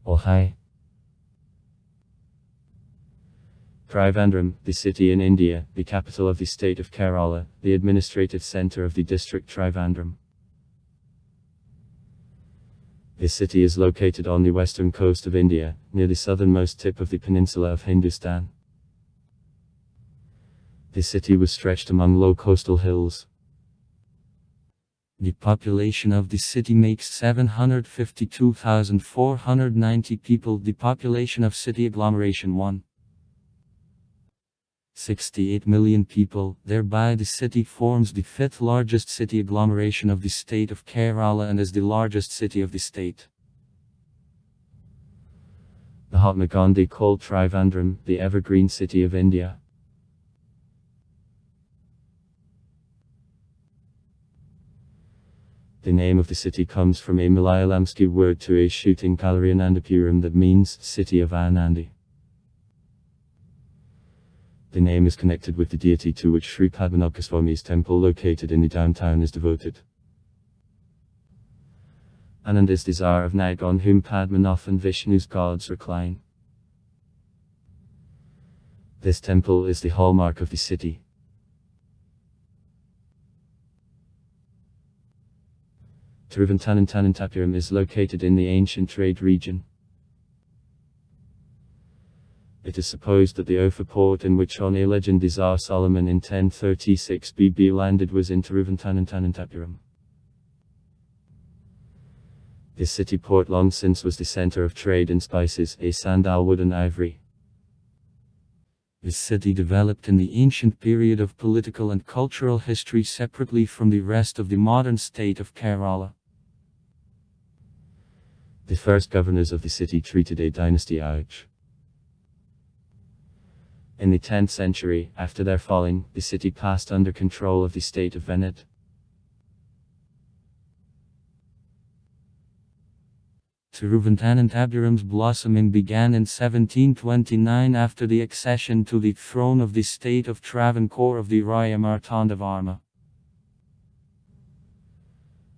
Oh hi. Trivandrum, the city in India, the capital of the state of Kerala, the administrative centre of the district Trivandrum. This city is located on the western coast of India, near the southernmost tip of the peninsula of Hindustan. The city was stretched among low coastal hills. The population of the city makes 752,490 people. The population of city agglomeration 1.68 million people, thereby the city forms the fifth largest city agglomeration of the state of Kerala and is the largest city of the state. Mahatma Gandhi called Trivandrum the evergreen city of India. The name of the city comes from a Malayalamski word to a shooting Kalariyanandapuram that means city of Anandi. The name is connected with the deity to which Sri Padmanabhaswami's temple located in the downtown is devoted. Anand is the Tsar of night on whom Padmanath and Vishnu's gods recline. This temple is the hallmark of the city. Tiruvananthapuram is located in the ancient trade region. It is supposed that the Ophir port in which on a legend the Tsar Solomon in 1036 BB landed was in Tiruvananthapuram. This city port long since was the center of trade in spices, sandalwood and ivory. This city developed in the ancient period of political and cultural history separately from the rest of the modern state of Kerala. The first governors of the city treated a dynasty ouch. In the 10th century, after their falling, the city passed under control of the state of Venad. Tiruvananthapuram's blossoming began in 1729 after the accession to the throne of the state of Travancore of the Raya Martandavarma.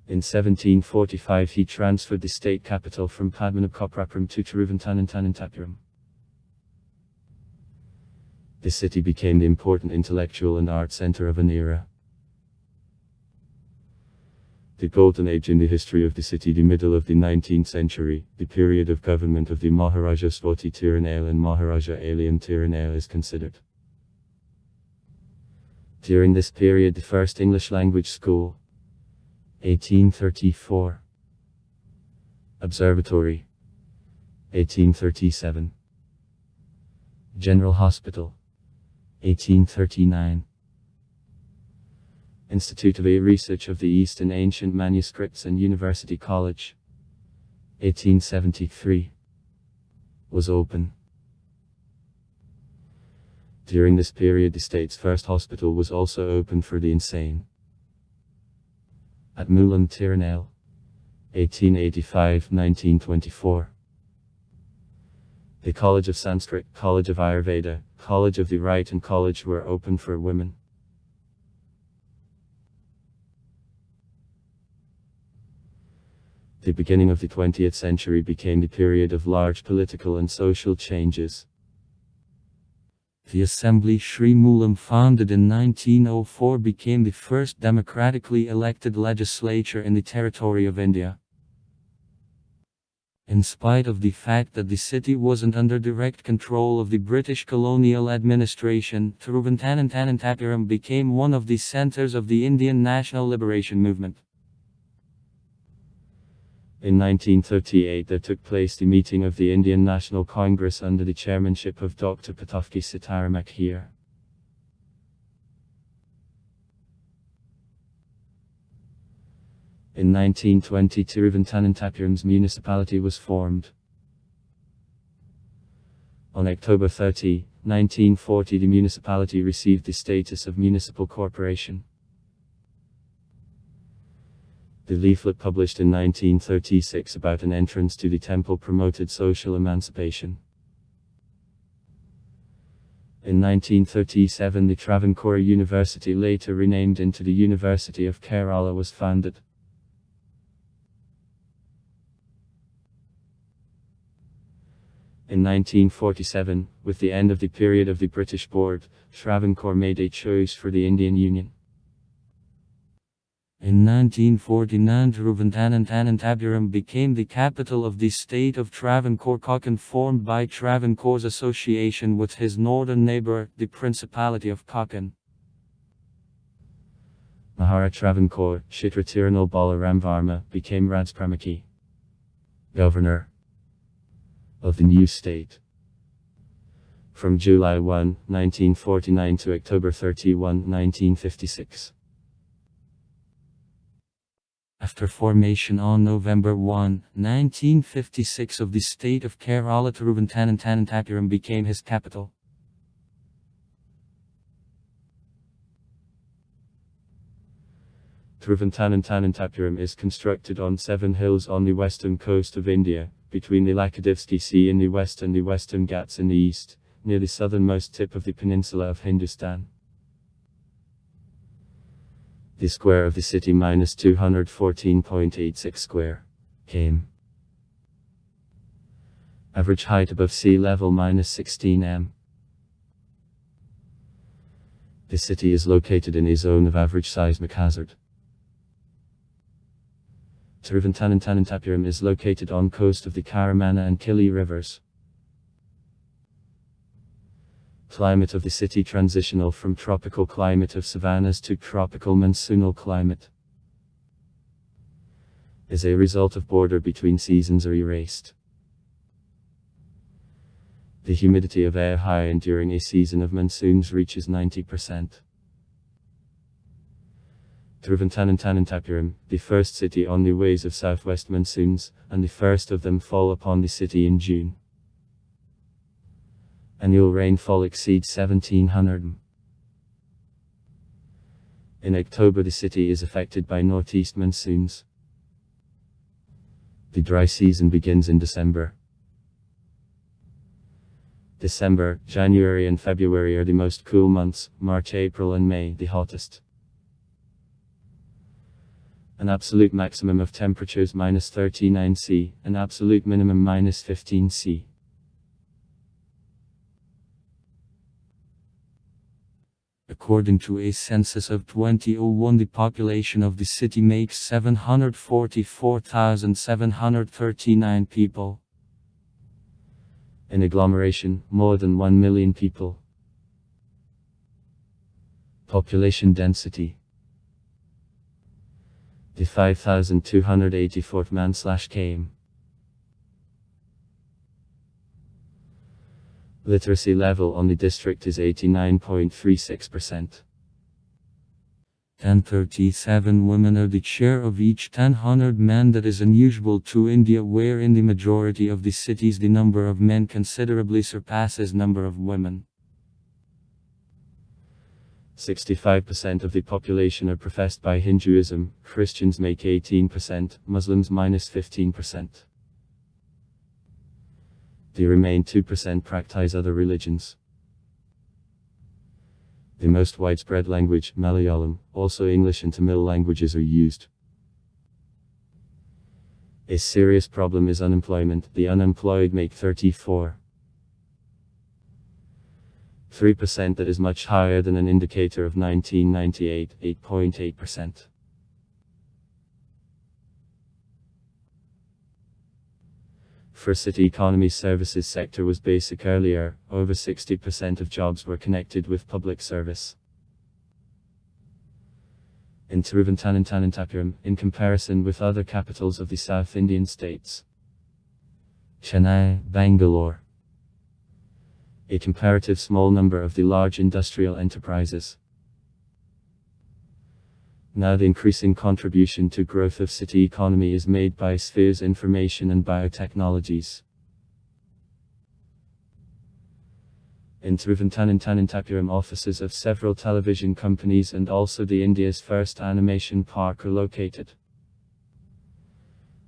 In 1745 he transferred the state capital from Padmanabhapuram to Tiruvananthapuram. The city became the important intellectual and art center of an era. The golden age in the history of the city, the middle of the 19th century, the period of government of the Maharaja Swati Tirunale and Maharaja Aliam Tirunale is considered. During this period the first English language school, 1834. Observatory, 1837. General Hospital, 1839. Institute of Research of the East in Ancient Manuscripts and University College, 1873. Was open. During this period the state's first hospital was also opened for the insane. At Moolam Tirunale, 1885-1924. The College of Sanskrit, College of Ayurveda, College of the Right and College were open for women. The beginning of the 20th century became the period of large political and social changes. The Assembly Sri Moolam, founded in 1904, became the first democratically elected legislature in the territory of India. In spite of the fact that the city wasn't under direct control of the British colonial administration, Tiruvananthapuram became one of the centers of the Indian national liberation movement. In 1938 there took place the meeting of the Indian National Congress under the chairmanship of Dr. Patafki Sitaramak here. In 1920 Tiruvananthapuram's municipality was formed. On October 30, 1940 the municipality received the status of municipal corporation. The leaflet published in 1936 about an entrance to the temple promoted social emancipation. In 1937 the Travancore University, later renamed into the University of Kerala, was founded. In 1947, with the end of the period of the British Board, Travancore made a choice for the Indian Union. In 1949, Trivandrum became the capital of the state of Travancore, formed by Travancore's association with his northern neighbour, the Principality of Konkan. Mahara Travancore, Chitra Tirunal Balaram Varma, became Rajpramukhi, governor of the new state, from July 1, 1949 to October 31, 1956. After formation on November 1, 1956 of the state of Kerala, Trivandrum became his capital. Trivandrum is constructed on 7 hills on the western coast of India, between the Lakshadweep Sea in the west and the Western Ghats in the east, near the southernmost tip of the peninsula of Hindustan. The square of the city -214.86 square km. Average height above sea level -16 m. The city is located in a zone of average seismic hazard. Trivandrum is located on coast of the Karamana and Kili rivers. Climate of the city transitional from tropical climate of savannas to tropical monsoonal climate. As a result of border between seasons are erased. The humidity of air high and during a season of monsoons reaches 90%. Trivandrum, the first city on the ways of southwest monsoons, and the first of them fall upon the city in June. Annual rainfall exceeds 1700 mm. In October the city is affected by northeast monsoons. The dry season begins in December. December, January and February are the most cool months, March, April and May the hottest. An absolute maximum of temperatures -39 C, an absolute minimum -15 C. According to a census of 2001, the population of the city makes 744,739 people. In agglomeration, more than 1 million people. Population density. The 5,284th man/km. Literacy level on the district is 89.36%. 1037 women are the share of each 100 men. That is unusual to India, where in the majority of the cities the number of men considerably surpasses number of women. 65% of the population are professed by Hinduism, Christians make 18%, Muslims -15%. The remaining 2% practice other religions. The most widespread language, Malayalam, also English and Tamil languages are used. A serious problem is unemployment. The unemployed make 34.3%, that is much higher than an indicator of 1998, 8.8%. For city economy, services sector was basic earlier. Over 60% of jobs were connected with public service. In Trivandrum, in comparison with other capitals of the South Indian states, Chennai, Bangalore, a comparative small number of the large industrial enterprises. Now the increasing contribution to growth of city economy is made by spheres information and biotechnologies. In Trivandrum, offices of several television companies and also the India's first animation park are located.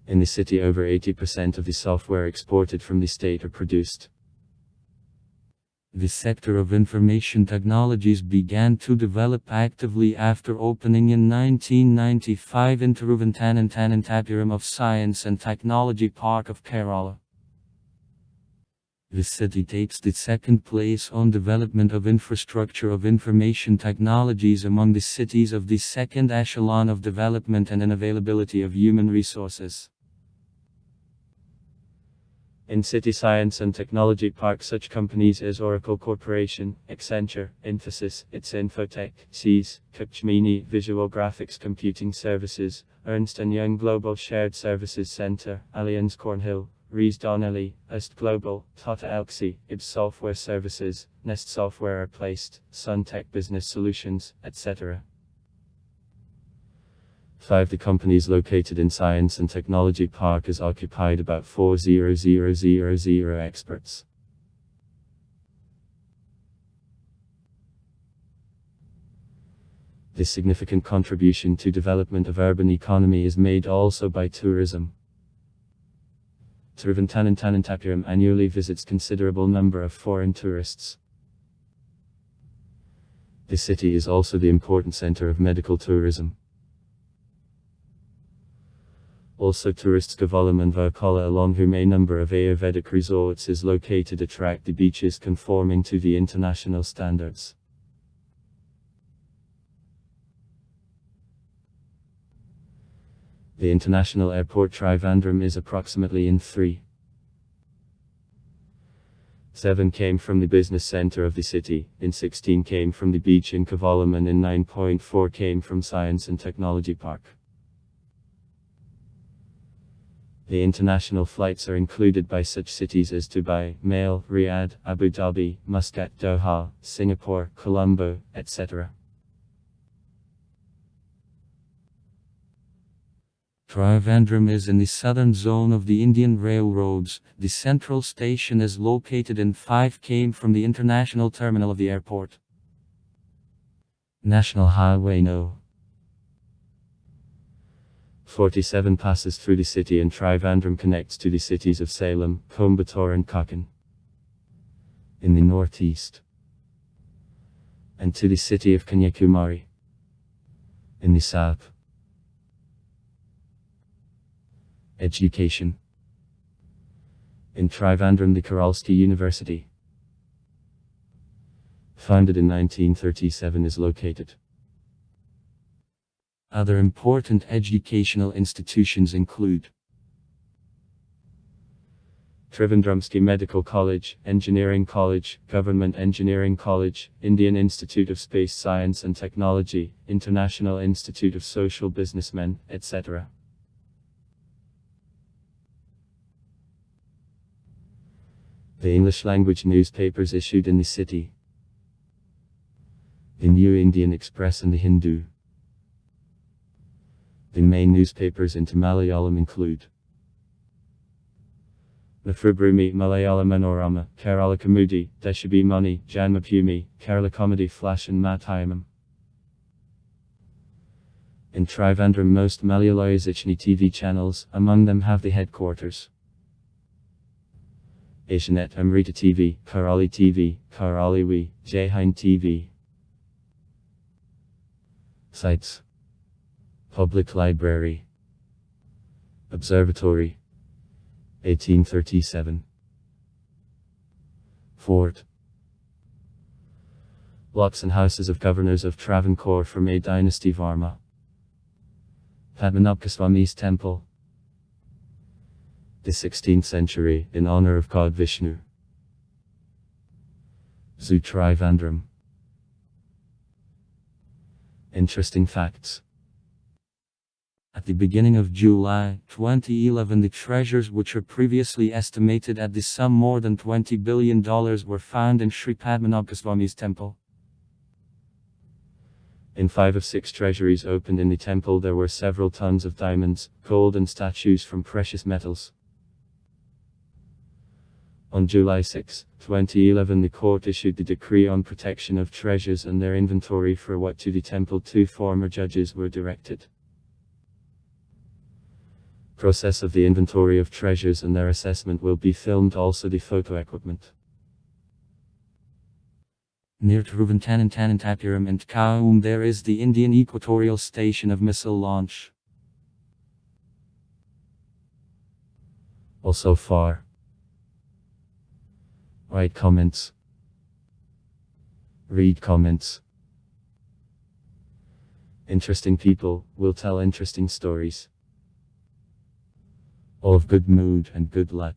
In the city, over 80% of the software exported from the state are produced. The sector of information technologies began to develop actively after opening in 1995 in Trivandrum of Science and Technology Park of Kerala. The city takes the second place on development of infrastructure of information technologies among the cities of the second echelon of development and availability of human resources. In City Science and Technology Park, such companies as Oracle Corporation, Accenture, Infosys, its Infotech, SES, Capgemini, Visual Graphics Computing Services, Ernst & Young Global Shared Services Center, Allianz Cornhill, Rees Donnelly, Ust Global, Tata Elxsi, IBS Software Services, Nest Software are placed, Suntech Business Solutions, etc. 5. The companies located in Science and Technology Park is occupied about 4,000 experts. This significant contribution to development of urban economy is made also by tourism. Trivandrum annually visits considerable number of foreign tourists. The city is also the important center of medical tourism. Also tourists Kovalam and Varkala, along whom a number of Ayurvedic resorts is located, attract the beaches conforming to the international standards. The international airport Trivandrum is approximately in 3.7 came from the business center of the city, in 16 came from the beach in Kovalam, and in 9.4 came from Science and Technology Park. The international flights are included by such cities as Dubai, Male, Riyadh, Abu Dhabi, Muscat, Doha, Singapore, Colombo, etc. Trivandrum is in the southern zone of the Indian railroads. The central station is located in 5 km from the international terminal of the airport. National Highway No. 47 passes through the city, and Trivandrum connects to the cities of Salem, Coimbatore and Konkan in the northeast, and to the city of Kanyakumari in the south. Education. In Trivandrum, the Karalsky University, founded in 1937, is located. Other important educational institutions include Trivandrumsky Medical College, Engineering College, Government Engineering College, Indian Institute of Space Science and Technology, International Institute of Social Businessmen, etc. The English language newspapers issued in the city: the New Indian Express and the Hindu. The main newspapers into Malayalam include Matrubhumi, Malayala Manorama, Kerala Kamudi, Deshabhimani, Janmabhumi, Kerala Comedy Flash and Matayamam. In Trivandrum, most Malayalam TV channels, among them, have the headquarters: Asianet, Amrita TV, Karali TV, Karaliwi, Jaihind TV. Sites: Public Library, Observatory, 1837, Fort, Locks and Houses of Governors of Travancore from A Dynasty Varma, Padmanabhaswami's Temple, the 16th century, in honor of god Vishnu, Zoo Trivandrum. Interesting facts. At the beginning of July 2011, the treasures, which were previously estimated at the sum more than $20 billion, were found in Sri Padmanabhaswami's temple. In 5 of 6 treasuries opened in the temple, there were several tons of diamonds, gold and statues from precious metals. On July 6, 2011, the court issued the decree on protection of treasures and their inventory, for what to the temple 2 former judges were directed. Process of the inventory of treasures and their assessment will be filmed, also the photo equipment. Near Trivandrum and Kaum there is the Indian Equatorial Station of missile launch. Also far Write comments. Read comments. Interesting people will tell interesting stories. All of good mood and good luck.